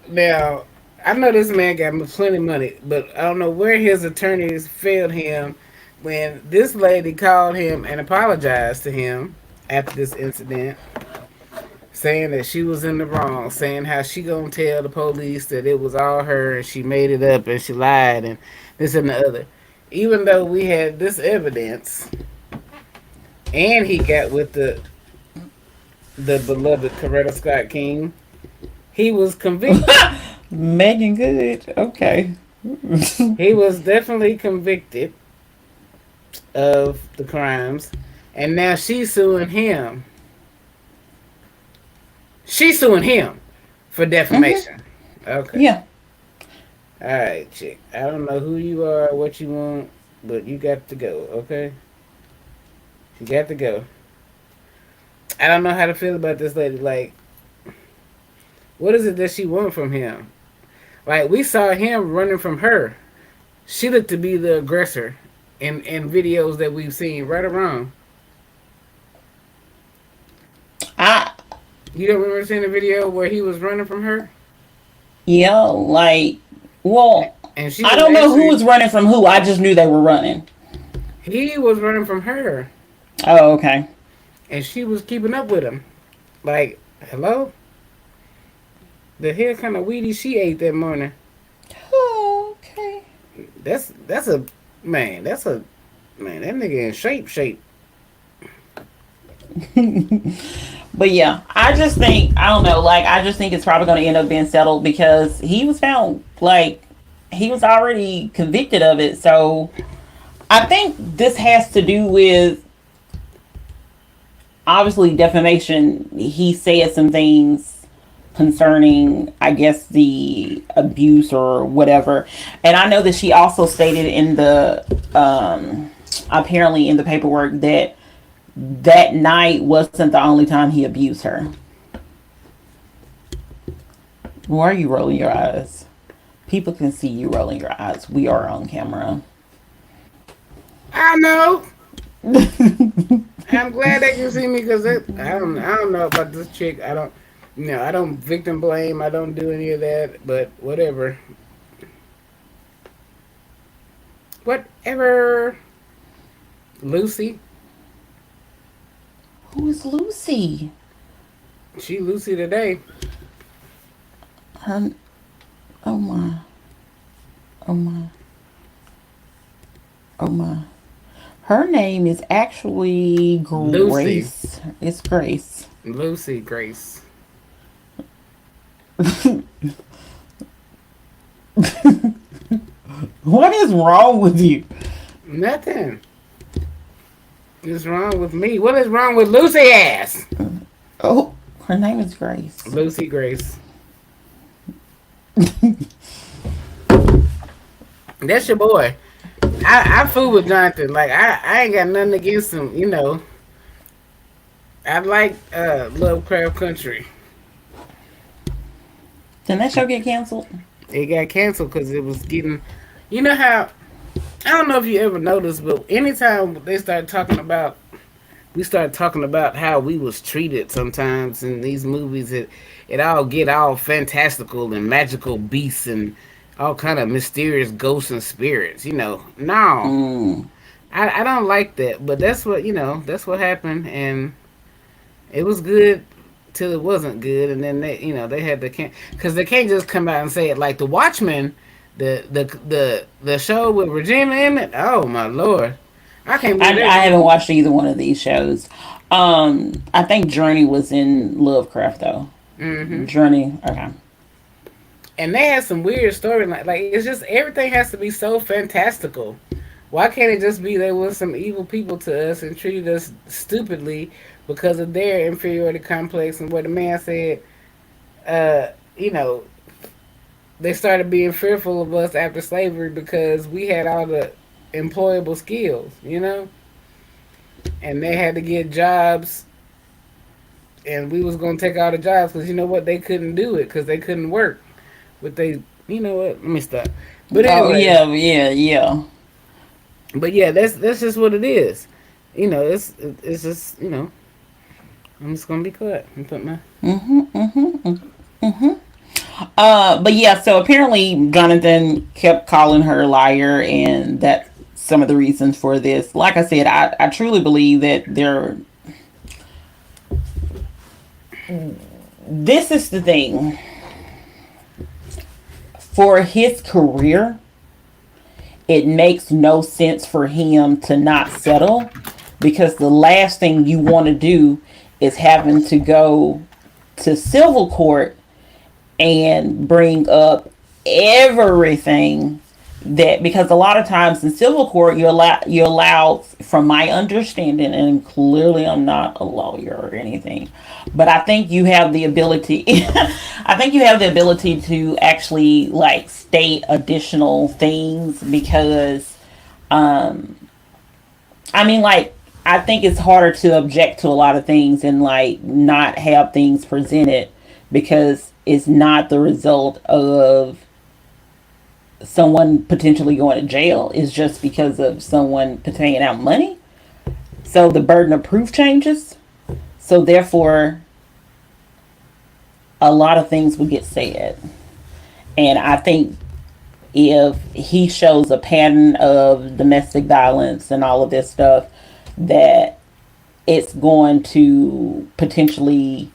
now I know this man got plenty of money, but I don't know where his attorneys failed him when this lady called him and apologized to him after this incident, saying that she was in the wrong, saying how she gonna tell the police that it was all her and she made it up and she lied and this and the other. Even though we had this evidence, and he got with the beloved Coretta Scott King, he was convicted. Megan Good. Okay. He was definitely convicted of the crimes, and now she's suing him. She's suing him for defamation. Okay. Yeah. All right, chick. I don't know who you are, what you want, but you got to go. Okay. You got to go. I don't know how to feel about this lady. Like, what is it that she want from him? Like, we saw him running from her. She looked to be the aggressor in videos that we've seen, right or wrong. I You don't remember seeing the video where he was running from her? yeah, like well, And she I was don't know who was actually, running from who. I just knew they were running. he was running from her. Oh, okay. And she was keeping up with him. Like, hello? The hell kind of weedy she ate that morning. Oh, okay. That's a man. That's a man. That nigga in shape. But yeah, I just think I don't know. Like I just think it's probably going to end up being settled because he was found like he was already convicted of it. So I think this has to do with obviously defamation. He said some things concerning, I guess, the abuse or whatever. And I know that she also stated in the apparently in the paperwork that that night wasn't the only time he abused her. Why are you rolling your eyes? People can see you rolling your eyes. We are on camera. I know. I'm glad they can see me because I don't know about this chick. I don't. I don't victim blame. I don't do any of that. But whatever. Whatever. Lucy. Who is Lucy? She Lucy today. Her, oh my, oh my, oh my. Her name is actually Lucy. Grace. It's Grace. Lucy Grace. What is wrong with you? Nothing is wrong with me. What is wrong with Lucy ass? Oh, her name is Grace. Lucy Grace. That's your boy. I fool with Jonathan. Like I ain't got nothing against him. You know, I like Lovecraft Country. Did that show get canceled? It got canceled because it was getting. You know how I don't know if you ever noticed, but anytime they start talking about, we start talking about how we was treated sometimes in these movies. It all get all fantastical and magical beasts and all kind of mysterious ghosts and spirits. You know, no, Mm. I don't like that. But that's what that's what happened, and it was good till it wasn't good, and then they had to can because they can't just come out and say it like the Watchmen, the show with Regina in it. Oh my lord, I can't believe I that. haven't watched either one of these shows. I think Journey was in Lovecraft though. Hmm. Journey. Okay. And they had some weird storyline. Like it's just everything has to be so fantastical. Why can't it just be they were some evil people to us and treated us stupidly because of their inferiority complex and what the man said, uh, you know, they started being fearful of us after slavery because we had all the employable skills, and they had to get jobs, and we was gonna take all the jobs because you know what, they couldn't do it because they couldn't work. But they, you know what? Let me stop. But Oh anyway, yeah, yeah, yeah. but yeah, that's just what it is. It's just I'm just gonna be quiet and put my. Mhm, mhm, mhm. But yeah. So apparently, Jonathan kept calling her a liar, and that's some of the reasons for this. Like I said, I truly believe that there. This is the thing for his career. It makes no sense for him to not settle because the last thing you want to do is having to go to civil court and bring up everything that, because a lot of times in civil court you allow, from my understanding, and clearly I'm not a lawyer or anything, but I think you have the ability I think you have the ability to actually like state additional things because um I mean, like, I think it's harder to object to a lot of things and like not have things presented because it's not the result of someone potentially going to jail. It's just because of someone paying out money. So the burden of proof changes. So therefore, a lot of things will get said. And I think if he shows a pattern of domestic violence and all of this stuff, that it's going to potentially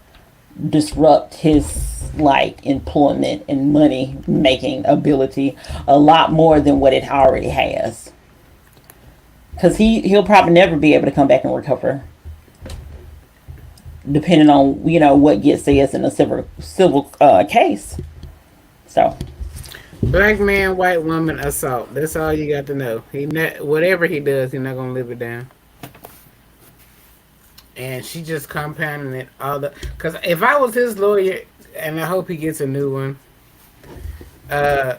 disrupt his like employment and money making ability a lot more than what it already has, because he'll probably never be able to come back and recover depending on what gets said in a civil case. So Black man, white woman, assault. That's all you got to know. Whatever he does, he's not gonna live it down. And she just compounding it all the. Cause if I was his lawyer, and I hope he gets a new one.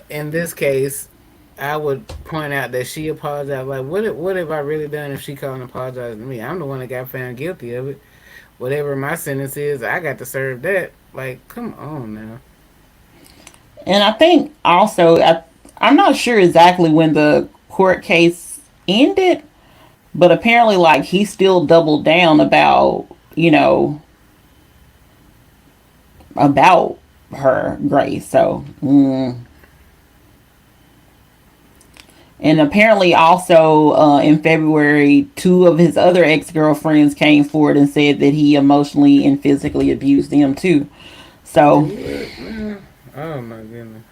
In this case, I would point out that she apologized. Like, what have I really done if she called and apologized to me? I'm the one that got found guilty of it. Whatever my sentence is, I got to serve that. Like, come on now. and I think also I'm not sure exactly when the court case ended, but apparently like he still doubled down about her Grace. So And apparently, also in February, two of his other ex girlfriends came forward and said that he emotionally and physically abused them too. So, Do what, man? Oh my goodness.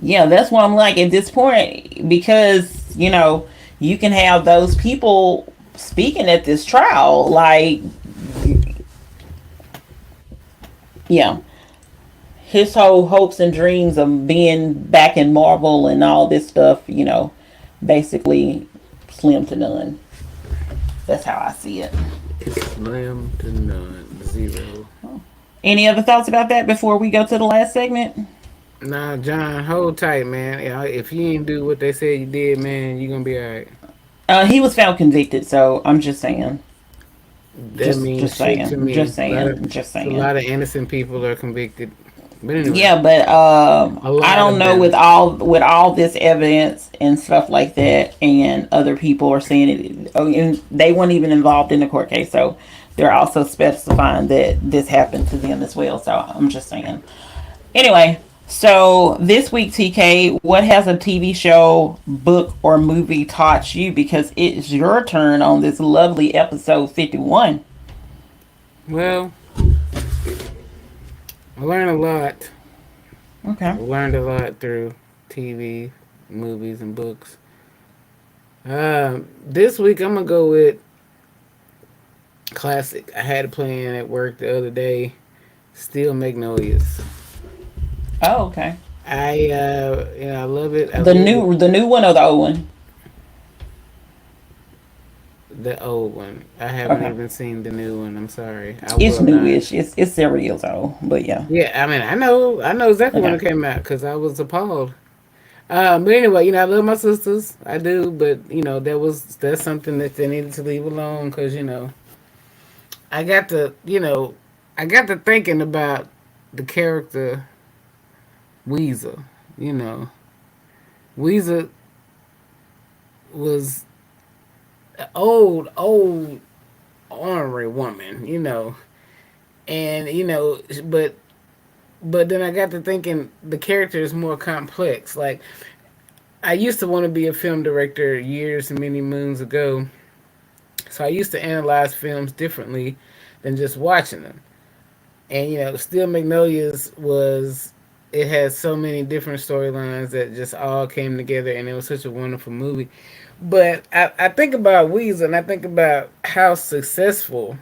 yeah, that's what I'm like at this point because, you can have those people speaking at this trial. Like, yeah, his whole hopes and dreams of being back in Marvel and all this stuff, basically slim to none. That's how I see it. Slim to none. Zero. Any other thoughts about that before we go to the last segment? Nah, John, hold tight, man. If you ain't do what they said you did, man, you gonna be alright. He was found convicted, so I'm just saying. That Just means just shit to saying. me. Just saying. Just A saying. lot of innocent people are convicted. But anyway, Yeah, but a I lot don't of know them. with all this evidence and stuff like that, and other people are saying it. Oh, and they weren't even involved in the court case, so they're also specifying that this happened to them as well. So I'm just saying. Anyway, so this week, TK, what has a TV show, book, or movie taught you? Because it's your turn on this lovely episode 51. Well, I learned a lot. I Okay. learned a lot through TV, movies, and books. This week I'm gonna go with classic. I had it playing at work the other day. Still Magnolias. Oh, okay. I love it. I The love it. new one or the old one? The old one. I haven't Okay. even seen the new one. I'm sorry. I It's will not. newish. It's several years old, but yeah. Yeah, I mean, I know exactly when Okay. it came out because I was appalled. But anyway, I love my sisters. I do, but that's something that they needed to leave alone because I got I got to thinking about the character Weezer. You know, Weezer was an old ornery woman. And but then I got to thinking the character is more complex. Like I used to want to be a film director years and many moons ago, so I used to analyze films differently than just watching them. And Steel Magnolias was it had so many different storylines that just all came together, and it was such a wonderful movie. But I think about Weezer, and I think about how successful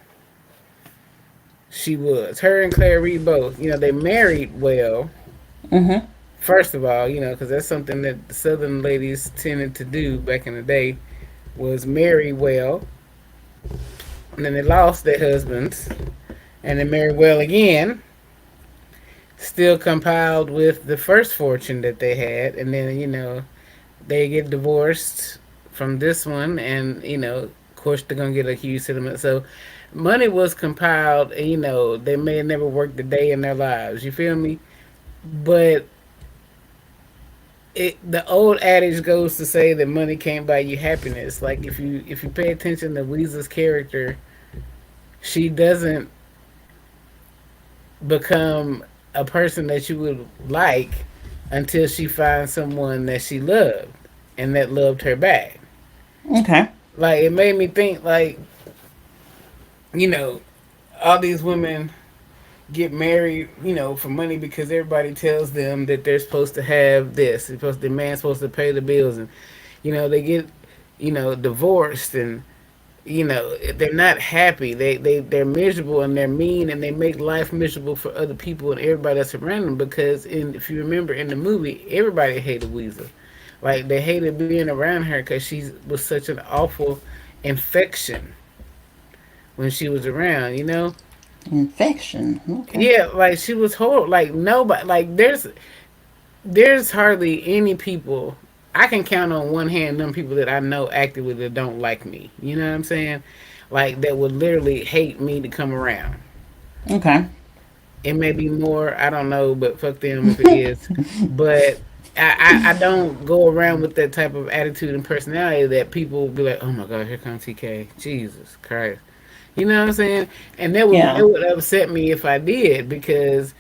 she was. Her and Claire Reed both. They married well. Mhm. First of all, because that's something that the Southern ladies tended to do back in the day was marry well, and then they lost their husbands, and they married well again, still compiled with the first fortune that they had, and then they get divorced from this one, and of course they're gonna get a huge settlement. So money was compiled, and they may have never worked a day in their lives. You feel me? But the old adage goes to say that money can't buy you happiness. Like if you pay attention to Weeza's character, she doesn't become a person that you would like until she finds someone that she loved and that loved her back. Okay. Like it made me think like, you know, all these women get married, for money because everybody tells them that they're supposed to have this. The man's supposed to pay the bills, and they get, divorced, and they're not happy. They're miserable and they're mean and they make life miserable for other people and everybody that's around them. Because if you remember in the movie, everybody hated Weezer. Like they hated being around her because she was such an awful infection when she was around. Infection. Okay. Yeah, like she was horrible. Like nobody, like there's hardly any people. I can count on one hand them people that I know actively that don't like me. You know what I'm saying? Like that would literally hate me to come around. Okay. It may be more, I don't know, but fuck them if it is. But I don't go around with that type of attitude and personality that people will be like, oh my god, here comes TK. Jesus Christ. You know what I'm saying? And it Yeah. would upset me if I did because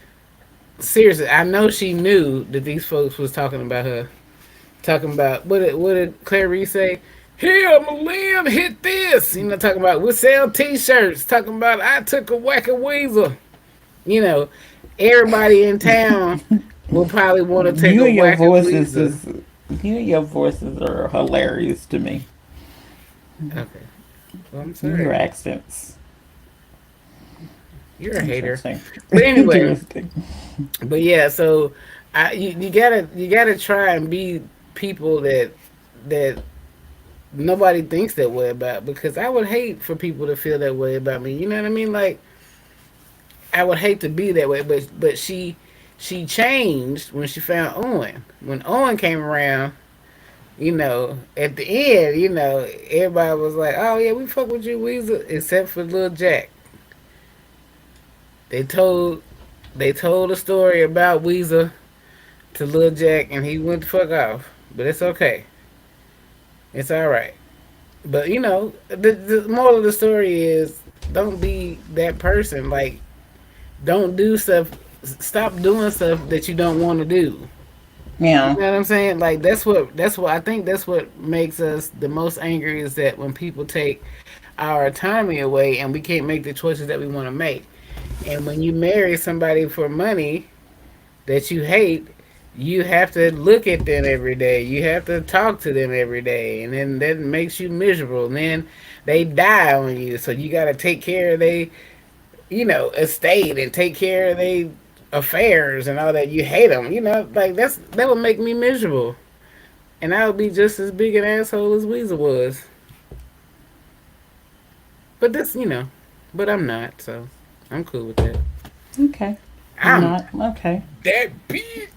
seriously, I know she knew that these folks was talking about her. talking about what did Clarice say? Here, Malim, hit this. Talking about we sell T-shirts. Talking about I took a whack a weasel. You know, everybody in town will probably want to take You a and your whack a voices weasel. is you and your voices are hilarious to me. Okay, well I'm Your sorry. accents. You're a hater. Interesting. But anyway, Interesting. but yeah, so you gotta try and be people that nobody thinks that way about, because I would hate for people to feel that way about me. You know what I mean? Like I would hate to be that way, but she changed when she found Owen. When Owen came around, at the end, everybody was like, "Oh yeah, we fuck with you, Weezer," except for Lil Jack. They told they told a story about Weezer to Lil Jack, and he went the fuck off. But it's okay. It's all right. But the moral of the story is don't be that person. Like, don't do stuff. Stop doing stuff that you don't want to do. You Yeah. know what I'm saying? Like that's what I think that's what makes us the most angry, is that when people take our autonomy away and we can't make the choices that we want to make. And when you marry somebody for money that you hate, you have to look at them every day. You have to talk to them every day, and then that makes you miserable. And then they die on you, so you got to take care of they, estate, and take care of they affairs and all that. You hate them, like that would make me miserable, and I would be just as big an asshole as Weezer was. But but I'm not, so I'm cool with that. Okay. You're I'm not okay. that big.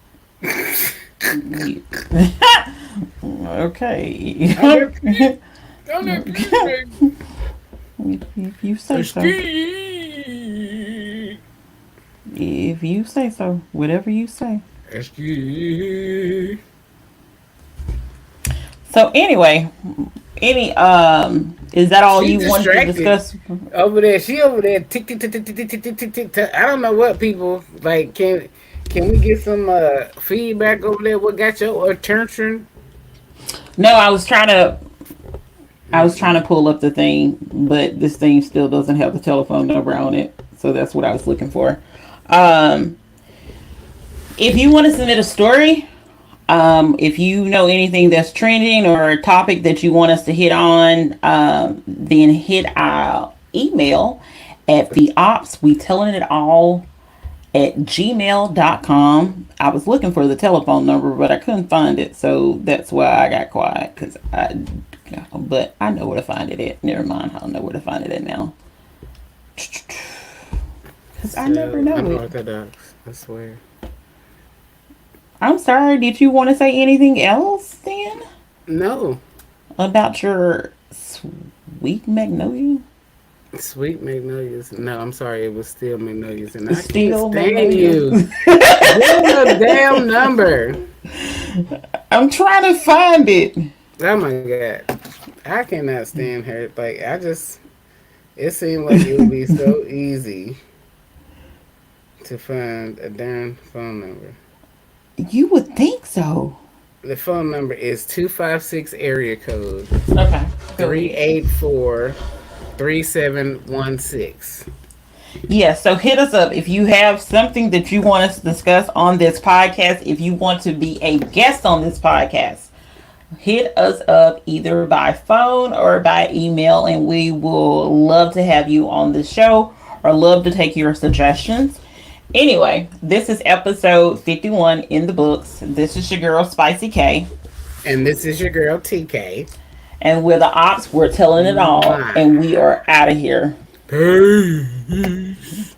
You- okay. I'm that big. I'm that big, If you say so. baby. If you say so. Whatever you say. Ski. So anyway, any is that all She's you wanted to distracted discuss? over there. She over there. Tick tick tick tick tick tick tick tick tick. Tick. I don't know what people like. Can we get some feedback over there? What got your attention? No, I was trying to pull up the thing, but this thing still doesn't have the telephone number on it. So that's what I was looking for. Um, if you want to submit a story, if you know anything that's trending or a topic that you want us to hit on, then hit our email at the ops we telling it all at gmail.com. I was looking for the telephone number, but I couldn't find it, so that's why I got quiet. But I know where to find it at. Never mind, I don't know where to find it at now. Because I never So know it. unorthodox. I swear. I'm sorry, did you want to say anything else then? No. About your sweet magnolia? Sweet Magnolias. No, I'm sorry. It was still Magnolias, and I can't Still stand magnolia? you. Give me a damn number. I'm trying to find it. Oh my god. I cannot stand her. Like, it seemed like it would be so easy to find a darn phone number. You would think so. The phone number is 256 area code Okay. 384-3716. Yeah, so hit us up if you have something that you want us to discuss on this podcast. If you want to be a guest on this podcast, hit us up either by phone or by email, and we will love to have you on the show or love to take your suggestions. Anyway, this is episode 51 in the books. This is your girl, Spicy K. And this is your girl, TK. And we're the ops. We're telling it all. Mwah. And we are out of here. Peace.